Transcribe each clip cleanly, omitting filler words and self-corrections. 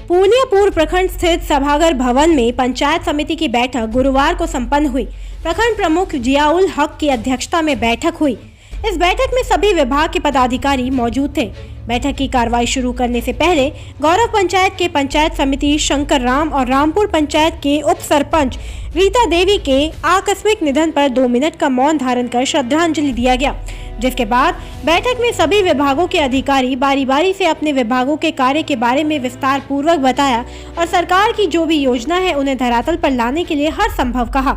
पूर्णिया पूर्व प्रखंड स्थित सभागार भवन में पंचायत समिति की बैठक गुरुवार को संपन्न हुई। प्रखंड प्रमुख जियाउल हक की अध्यक्षता में बैठक हुई। इस बैठक में सभी विभाग के पदाधिकारी मौजूद थे। बैठक की कार्रवाई शुरू करने से पहले गौरव पंचायत के पंचायत समिति शंकर राम और रामपुर पंचायत के उप सरपंच रीता देवी के आकस्मिक निधन पर 2 मिनट का मौन धारण कर श्रद्धांजलि दिया गया, जिसके बाद बैठक में सभी विभागों के अधिकारी बारी बारी से अपने विभागों के कार्य के बारे में विस्तार पूर्वक बताया और सरकार की जो भी योजना है उन्हें धरातल पर लाने के लिए हर संभव कहा।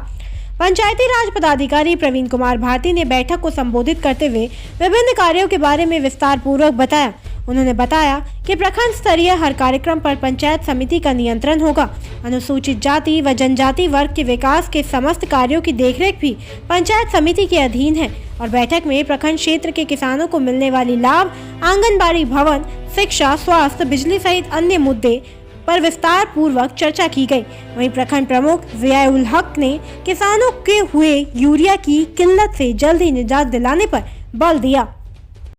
पंचायती राज पदाधिकारी प्रवीण कुमार भारती ने बैठक को संबोधित करते हुए विभिन्न कार्यों के बारे में विस्तार पूर्वक बताया। उन्होंने बताया कि प्रखंड स्तरीय हर कार्यक्रम पर पंचायत समिति का नियंत्रण होगा। अनुसूचित जाति व जनजाति वर्ग के विकास के समस्त कार्यों की देखरेख भी पंचायत समिति के अधीन है और बैठक में प्रखंड क्षेत्र के किसानों को मिलने वाली लाभ, आंगनबाड़ी भवन, शिक्षा, स्वास्थ्य, बिजली सहित अन्य मुद्दे पर विस्तार पूर्वक चर्चा की गई। वहीं प्रखंड प्रमुख जियाउल हक ने किसानों के हुए यूरिया की किल्लत से जल्दी निजात दिलाने पर बल दिया।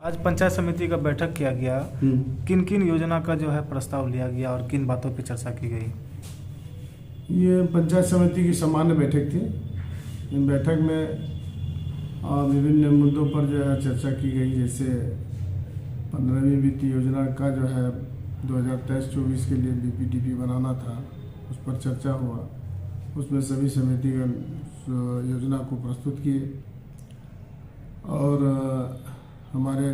आज पंचायत समिति का बैठक किया गया। किन किन योजना का जो है प्रस्ताव लिया गया और किन बातों पर चर्चा की गई? ये पंचायत समिति की सामान्य बैठक थी। इन बैठक में विभिन्न मुद्दों पर जो है चर्चा की गई, जैसे 15वीं वित्तीय योजना का जो है 2023-24 के लिए बीपीडीपी बनाना था, उस पर चर्चा हुआ। उसमें सभी समितिगण योजना को प्रस्तुत किए और हमारे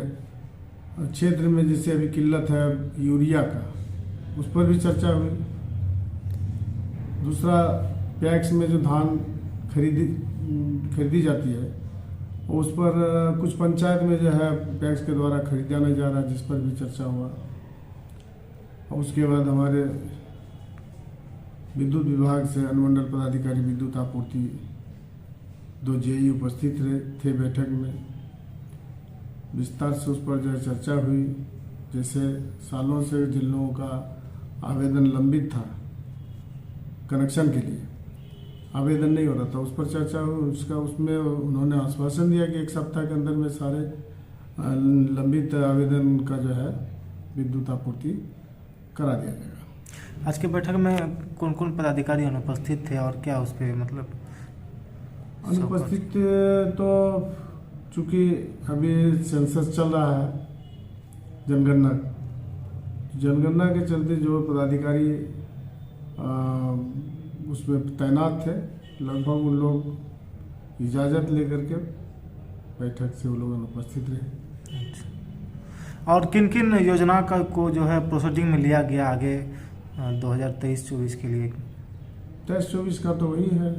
क्षेत्र में जैसे अभी किल्लत है यूरिया का, उस पर भी चर्चा हुई। दूसरा, पैक्स में जो धान खरीदी जाती है उस पर कुछ पंचायत में जो है पैक्स के द्वारा खरीदा नहीं जा रहा, जिस पर भी चर्चा हुआ। उसके बाद हमारे विद्युत विभाग से अनुमंडल पदाधिकारी विद्युत आपूर्ति 2 जेई उपस्थित थे बैठक में। विस्तार से उस पर जो है चर्चा हुई। जैसे सालों से जिन लोगों का आवेदन लंबित था कनेक्शन के लिए, आवेदन नहीं हो रहा था, उस पर चर्चा हुई। उसमें उन्होंने आश्वासन दिया कि 1 सप्ताह के अंदर में सारे लंबित आवेदन का जो है विद्युत आपूर्ति करा दिया जाएगा। आज की बैठक में कौन कौन पदाधिकारी अनुपस्थित थे और क्या उस पर मतलब अनुपस्थित? तो चूँकि अभी सेंसस चल रहा है, जनगणना के चलते जो पदाधिकारी उसमें तैनात थे, लगभग उन लोग इजाज़त लेकर के बैठक से वो लोग अनुपस्थित रहे। अच्छा। और किन किन योजना का को जो है प्रोसीडिंग में लिया गया आगे 2023-24 के लिए? 23-24 का तो वही है,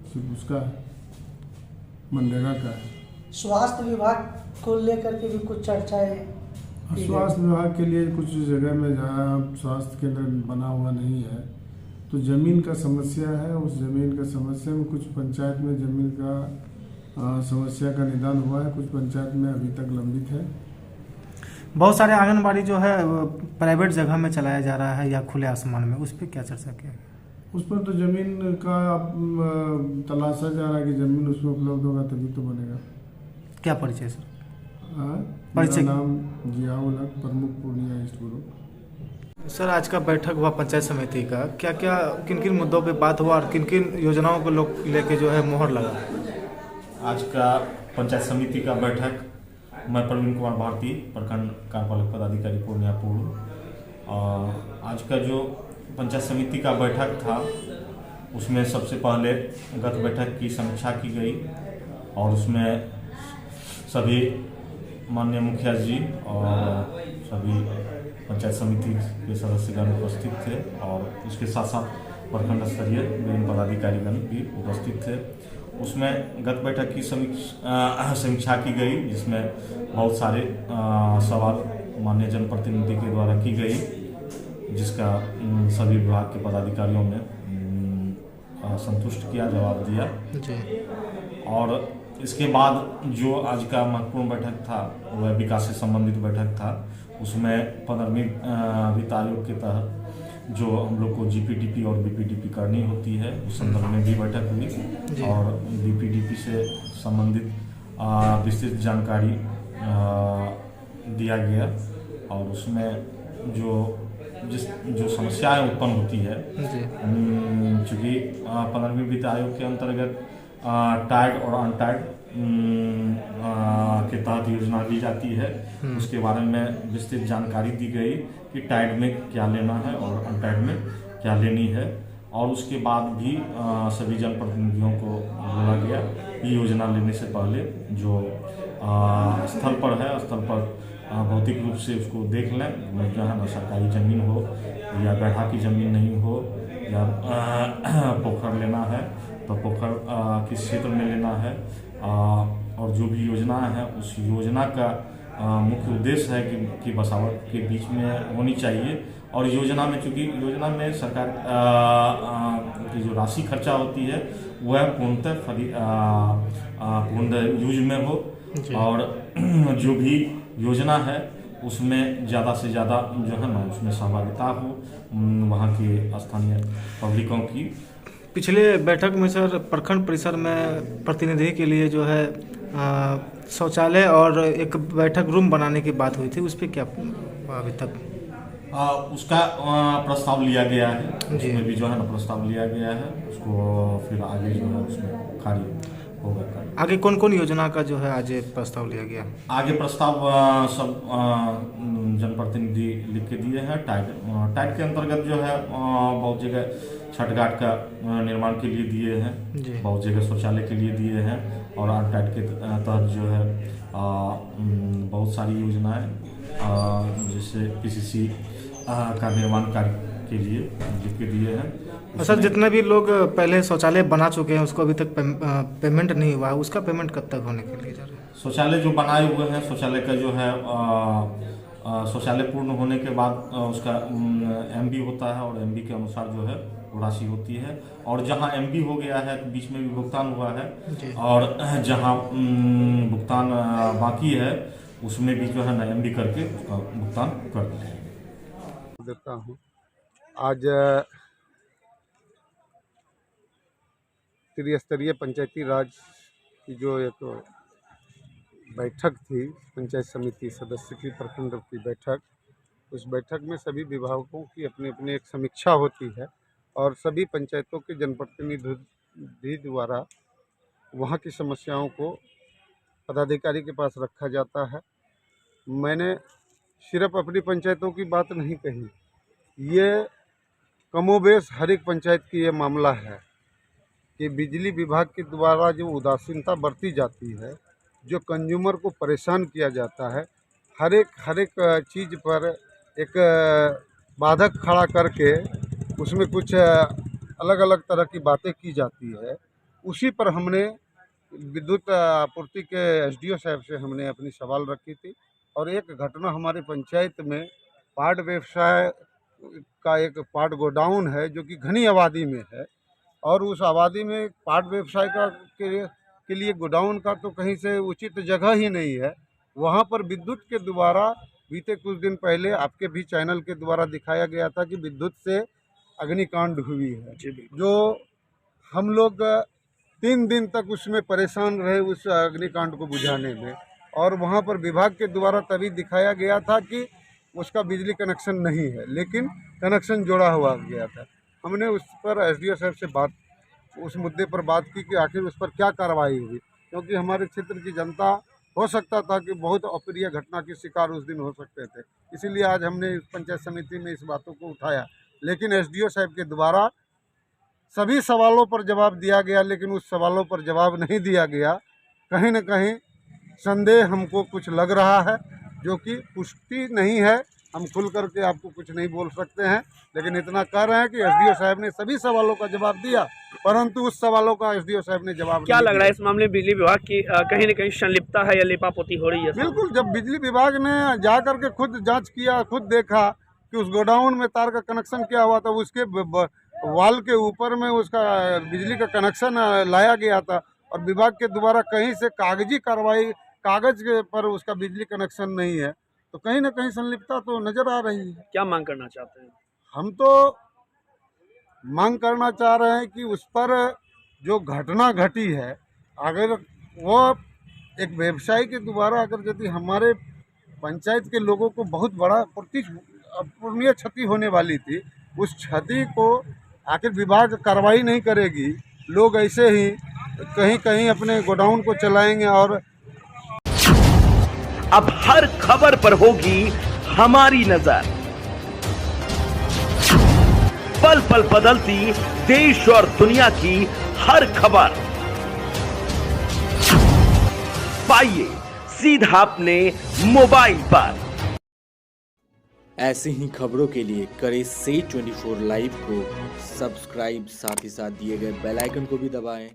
सिर्फ उसका मनरेगा का है। स्वास्थ्य विभाग को लेकर के भी कुछ चर्चाएं। स्वास्थ्य विभाग के लिए कुछ जगह में जहाँ स्वास्थ्य केंद्र बना हुआ नहीं है, तो ज़मीन का समस्या है। उस ज़मीन का समस्या में कुछ पंचायत में ज़मीन का समस्या का निदान हुआ है, कुछ पंचायत में अभी तक लंबित है। बहुत सारे आंगनबाड़ी जो है प्राइवेट जगह में चलाया जा रहा है या खुले आसमान में, उस पर क्या चर्चा किया? उस पर तो ज़मीन का तलाशा जा रहा है कि ज़मीन उसमें उपलब्ध होगा तभी तो बनेगा। क्या परिचय सर? परिचय? नाम जियाउल हक, प्रमुख पूर्णिया ईस्ट गुरु। सर, आज का बैठक हुआ पंचायत समिति का, क्या क्या किन किन मुद्दों पे बात हुआ और किन किन योजनाओं को लोग लेके जो है मोहर लगा? आज का पंचायत समिति का बैठक, मैं प्रवीण कुमार भारती, प्रखंड कार्यपालक पदाधिकारी पूर्णिया पूर्व। आज का जो पंचायत समिति का बैठक था उसमें सबसे पहले गत बैठक की समीक्षा की गई और उसमें सभी माननीय मुखिया जी और सभी पंचायत समिति के सदस्यगण उपस्थित थे और इसके साथ साथ प्रखंड स्तरीय विभिन्न पदाधिकारीगण भी उपस्थित थे। उसमें गत बैठक की समीक्षा की गई, जिसमें बहुत सारे सवाल माननीय जनप्रतिनिधि के द्वारा की गई, जिसका सभी विभाग के पदाधिकारियों ने संतुष्ट किया, जवाब दिया जी। और इसके बाद जो आज का महत्वपूर्ण बैठक था वह विकास से संबंधित बैठक था। उसमें 15वीं वित्त आयोग के तहत जो हम लोग को जीपीडीपी और बीपीडीपी करनी होती है, उस संदर्भ में भी बैठक हुई और बीपीडीपी से संबंधित विस्तृत जानकारी दिया गया और उसमें जो जो समस्याएं उत्पन्न होती है, जी चूँकि 15वीं वित्त आयोग के अंतर्गत टाइड और अनटाइड के तहत योजना दी जाती है, उसके बारे में विस्तृत जानकारी दी गई कि टाइड में क्या लेना है और अनटाइड में क्या लेनी है। और उसके बाद भी सभी जनप्रतिनिधियों को बोला गया कि योजना लेने से पहले जो स्थल पर है, स्थल पर भौतिक रूप से उसको देख लें, जो है ना सरकारी ज़मीन हो या गड्ढा की ज़मीन नहीं हो या पोखर लेना है तो पोखर किस क्षेत्र में लेना है, और जो भी योजना है उस योजना का मुख्य उद्देश्य है कि बसावट के बीच में होनी चाहिए। और योजना में, चूँकि योजना में सरकार की जो राशि खर्चा होती है वह पूर्णतः यूज में हो, और जो भी योजना है उसमें ज़्यादा से ज़्यादा जो है ना उसमें सहभागिता हो वहाँ के स्थानीय पब्लिकों की। पिछले बैठक में सर प्रखंड परिसर में प्रतिनिधि के लिए जो है शौचालय और एक बैठक रूम बनाने की बात हुई थी, उस पर क्या अभी तक उसका प्रस्ताव लिया गया है, उसमें भी जो है ना प्रस्ताव लिया गया है, उसको फिर आगे जो है उसमें कार्य होगा। आगे कौन कौन योजना का जो है आज प्रस्ताव लिया गया? आगे प्रस्ताव सब जनप्रतिनिधि लिख के दिए हैं। टाइड के अंतर्गत जो है बहुत जगह छठ घाट का निर्माण के लिए दिए हैं, बहुत जगह शौचालय के लिए दिए हैं, और टाइड के तहत जो है बहुत सारी योजनाएं जैसे पीसीसी का निर्माण कार्य के लिए लिख के दिए हैं। सर जितने भी लोग पहले शौचालय बना चुके हैं उसको अभी तक पेमेंट नहीं हुआ है, उसका पेमेंट कब तक होने के लिए जा रहा है? शौचालय जो बनाए हुए हैं, शौचालय का जो है शौचालय पूर्ण होने के बाद उसका एमबी होता है, और एमबी के अनुसार जो है वो राशि होती है। और जहां एमबी हो गया है तो बीच में भी भुगतान हुआ है, और जहां भुगतान बाकी है उसमें भी जो है ना एमबी करके उसका भुगतान कर देता हूँ। आज त्रिस्तरीय पंचायती राज की जो एक बैठक थी, पंचायत समिति सदस्य की प्रखंड की बैठक, उस बैठक में सभी विभागों की अपनी अपनी एक समीक्षा होती है, और सभी पंचायतों के जनप्रतिनिधि द्वारा वहाँ की समस्याओं को पदाधिकारी के पास रखा जाता है। मैंने सिर्फ अपनी पंचायतों की बात नहीं कही, ये कमोबेश हर एक पंचायत की ये मामला है कि बिजली विभाग के द्वारा जो उदासीनता बरती जाती है, जो कंज्यूमर को परेशान किया जाता है, हर एक चीज़ पर एक बाधक खड़ा करके उसमें कुछ अलग अलग तरह की बातें की जाती है। उसी पर हमने विद्युत आपूर्ति के एसडीओ साहब से हमने अपनी सवाल रखी थी, और एक घटना हमारे पंचायत में पाट व्यवसाय का एक पाट गोडाउन है जो कि घनी आबादी में है, और उस आबादी में पाट व्यवसाय के लिए गोडाउन का तो कहीं से उचित जगह ही नहीं है। वहाँ पर विद्युत के द्वारा बीते कुछ दिन पहले आपके भी चैनल के द्वारा दिखाया गया था कि विद्युत से अग्निकांड हुई है, जो हम लोग 3 दिन तक उसमें परेशान रहे उस अग्निकांड को बुझाने में, और वहाँ पर विभाग के द्वारा तभी दिखाया गया था कि उसका बिजली कनेक्शन नहीं है, लेकिन कनेक्शन जोड़ा हुआ गया था। हमने उस पर एसडीओ साहब से उस मुद्दे पर बात की कि आखिर उस पर क्या कार्रवाई हुई, क्योंकि हमारे क्षेत्र की जनता हो सकता था कि बहुत अप्रिय घटना के शिकार उस दिन हो सकते थे। इसीलिए आज हमने इस पंचायत समिति में इस बातों को उठाया, लेकिन एसडीओ साहब के द्वारा सभी सवालों पर जवाब दिया गया, लेकिन उस सवालों पर जवाब नहीं दिया गया। कहीं न कहीं संदेह हमको कुछ लग रहा है, जो कि पुष्टि नहीं है। हम खुल करके आपको कुछ नहीं बोल सकते हैं, लेकिन इतना कह रहे हैं कि एसडीओ साहब ने सभी सवालों का जवाब दिया, परंतु उस सवालों का एसडीओ साहब ने जवाब क्या लग रहा है इस मामले में बिजली विभाग की कहीं न कहीं संलिप्तता है या लिपापोती हो रही है? बिल्कुल, जब बिजली विभाग ने जा करके खुद जांच किया, खुद देखा कि उस गोडाउन में तार का कनेक्शन क्या हुआ था, उसके वाल के ऊपर में उसका बिजली का कनेक्शन लाया गया था, और विभाग के द्वारा कहीं से कागजी कार्रवाई, कागज पर उसका बिजली कनेक्शन नहीं है, तो कहीं ना कहीं संलिप्तता तो नजर आ रही है। क्या मांग करना चाहते हैं? हम तो मांग करना चाह रहे हैं कि उस पर जो घटना घटी है, अगर वो एक व्यवसायी के द्वारा अगर यदि हमारे पंचायत के लोगों को बहुत बड़ा अपूरणीय क्षति होने वाली थी, उस क्षति को आखिर विभाग कार्रवाई नहीं करेगी, लोग ऐसे ही कहीं कहीं अपने गोडाउन को चलाएंगे और अब हर खबर पर होगी हमारी नजर। पल पल बदलती देश और दुनिया की हर खबर पाइए सीधा अपने मोबाइल पर। ऐसी ही खबरों के लिए करें से 24 लाइव को सब्सक्राइब, साथ ही साथ दिए गए बेल आइकन को भी दबाएं